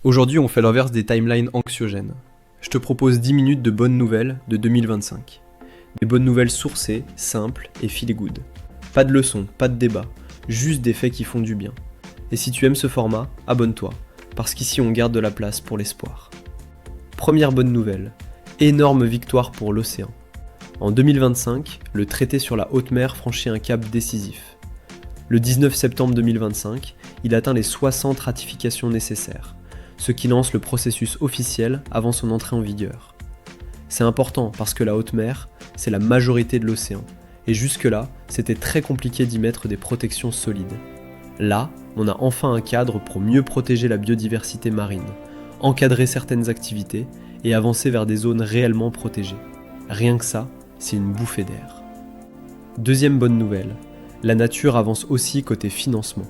Aujourd'hui, on fait l'inverse des timelines anxiogènes. Je te propose 10 minutes de bonnes nouvelles de 2025. Des bonnes nouvelles sourcées, simples et feel good. Pas de leçons, pas de débat, juste des faits qui font du bien. Et si tu aimes ce format, abonne-toi, parce qu'ici on garde de la place pour l'espoir. Première bonne nouvelle, énorme victoire pour l'océan. En 2025, le traité sur la haute mer franchit un cap décisif. Le 19 septembre 2025, il atteint les 60 ratifications nécessaires, ce qui lance le processus officiel avant son entrée en vigueur. C'est important parce que la haute mer, c'est la majorité de l'océan, et jusque-là, c'était très compliqué d'y mettre des protections solides. Là, on a enfin un cadre pour mieux protéger la biodiversité marine, encadrer certaines activités et avancer vers des zones réellement protégées. Rien que ça, c'est une bouffée d'air. Deuxième bonne nouvelle, la nature avance aussi côté financement.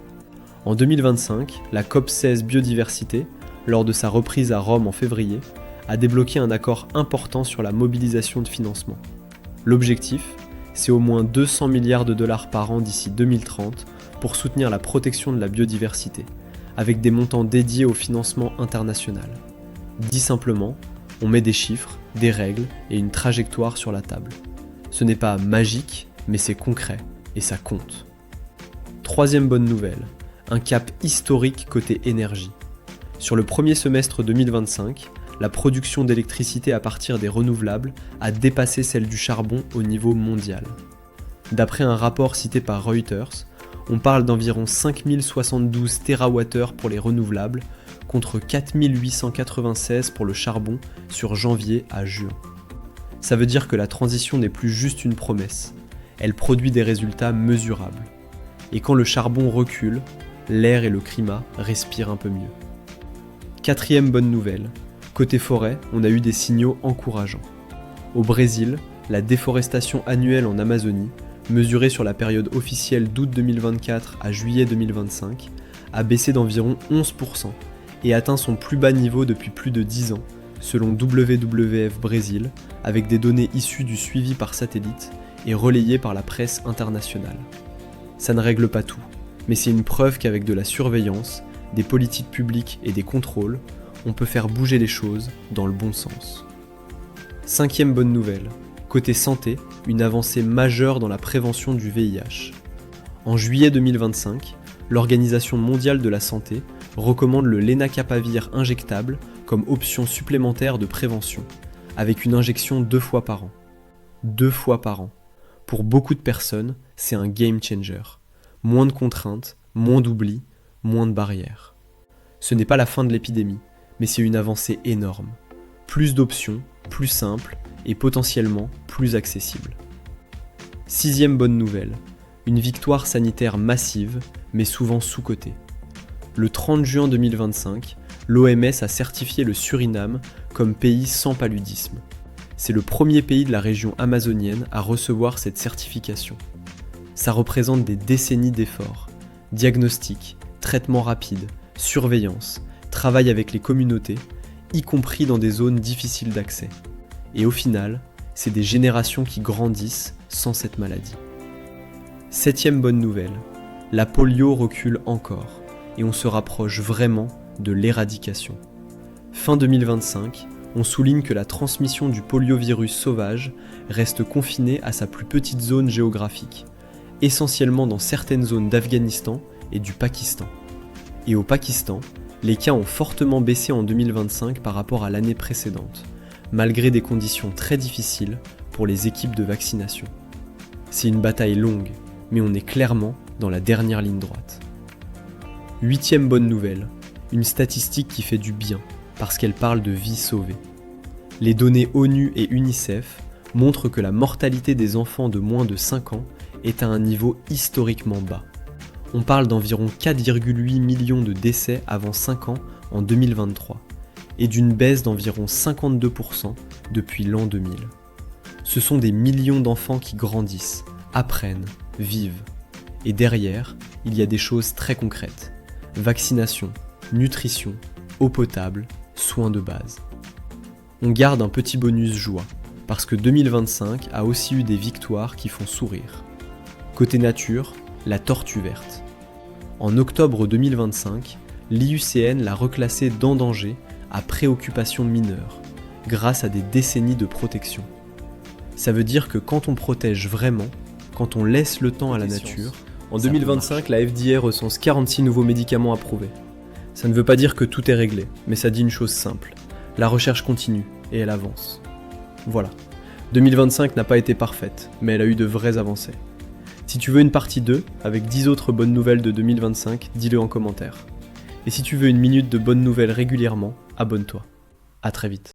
En 2025, la COP16 Biodiversité, lors de sa reprise à Rome en février, a débloqué un accord important sur la mobilisation de financement. L'objectif, c'est au moins 200 milliards de dollars par an d'ici 2030 pour soutenir la protection de la biodiversité, avec des montants dédiés au financement international. Dit simplement, on met des chiffres, des règles et une trajectoire sur la table. Ce n'est pas magique, mais c'est concret, et ça compte. Troisième bonne nouvelle, un cap historique côté énergie. Sur le premier semestre 2025, la production d'électricité à partir des renouvelables a dépassé celle du charbon au niveau mondial. D'après un rapport cité par Reuters, on parle d'environ 5072 TWh pour les renouvelables, contre 4896 pour le charbon sur janvier à juin. Ça veut dire que la transition n'est plus juste une promesse, elle produit des résultats mesurables. Et quand le charbon recule, l'air et le climat respirent un peu mieux. Quatrième bonne nouvelle, côté forêt, on a eu des signaux encourageants. Au Brésil, la déforestation annuelle en Amazonie, mesurée sur la période officielle d'août 2024 à juillet 2025, a baissé d'environ 11% et atteint son plus bas niveau depuis plus de 10 ans, selon WWF Brésil, avec des données issues du suivi par satellite et relayées par la presse internationale. Ça ne règle pas tout, mais c'est une preuve qu'avec de la surveillance, des politiques publiques et des contrôles, on peut faire bouger les choses dans le bon sens. Cinquième bonne nouvelle, côté santé, une avancée majeure dans la prévention du VIH. En juillet 2025, l'Organisation mondiale de la santé recommande le lenacapavir injectable comme option supplémentaire de prévention, avec une injection 2 fois par an. 2 fois par an. Pour beaucoup de personnes, c'est un game changer. Moins de contraintes, moins d'oubli, moins de barrières. Ce n'est pas la fin de l'épidémie, mais c'est une avancée énorme. Plus d'options, plus simples et potentiellement plus accessibles. Sixième bonne nouvelle, une victoire sanitaire massive, mais souvent sous-cotée. Le 30 juin 2025, l'OMS a certifié le Suriname comme pays sans paludisme. C'est le premier pays de la région amazonienne à recevoir cette certification. Ça représente des décennies d'efforts, diagnostic, traitement rapide, surveillance, travail avec les communautés, y compris dans des zones difficiles d'accès. Et au final, c'est des générations qui grandissent sans cette maladie. Septième bonne nouvelle, la polio recule encore et on se rapproche vraiment de l'éradication. Fin 2025, on souligne que la transmission du poliovirus sauvage reste confinée à sa plus petite zone géographique, essentiellement dans certaines zones d'Afghanistan et du Pakistan. Et au Pakistan, les cas ont fortement baissé en 2025 par rapport à l'année précédente, malgré des conditions très difficiles pour les équipes de vaccination. C'est une bataille longue, mais on est clairement dans la dernière ligne droite. Huitième bonne nouvelle, une statistique qui fait du bien, parce qu'elle parle de vies sauvées. Les données ONU et UNICEF montrent que la mortalité des enfants de moins de 5 ans est à un niveau historiquement bas. On parle d'environ 4,8 millions de décès avant 5 ans en 2023 et d'une baisse d'environ 52% depuis l'an 2000. Ce sont des millions d'enfants qui grandissent, apprennent, vivent. Et derrière, il y a des choses très concrètes. Vaccination, nutrition, eau potable, soins de base. On garde un petit bonus joie, parce que 2025 a aussi eu des victoires qui font sourire. Côté nature, la tortue verte. En octobre 2025, l'IUCN l'a reclassé d'en danger à préoccupation mineure, grâce à des décennies de protection. Ça veut dire que quand on protège vraiment, quand on laisse le temps à la nature, en 2025, la FDA recense 46 nouveaux médicaments approuvés. Ça ne veut pas dire que tout est réglé, mais ça dit une chose simple. La recherche continue, et elle avance. Voilà. 2025 n'a pas été parfaite, mais elle a eu de vraies avancées. Si tu veux une partie 2, avec 10 autres bonnes nouvelles de 2025, dis-le en commentaire. Et si tu veux une minute de bonnes nouvelles régulièrement, abonne-toi. À très vite.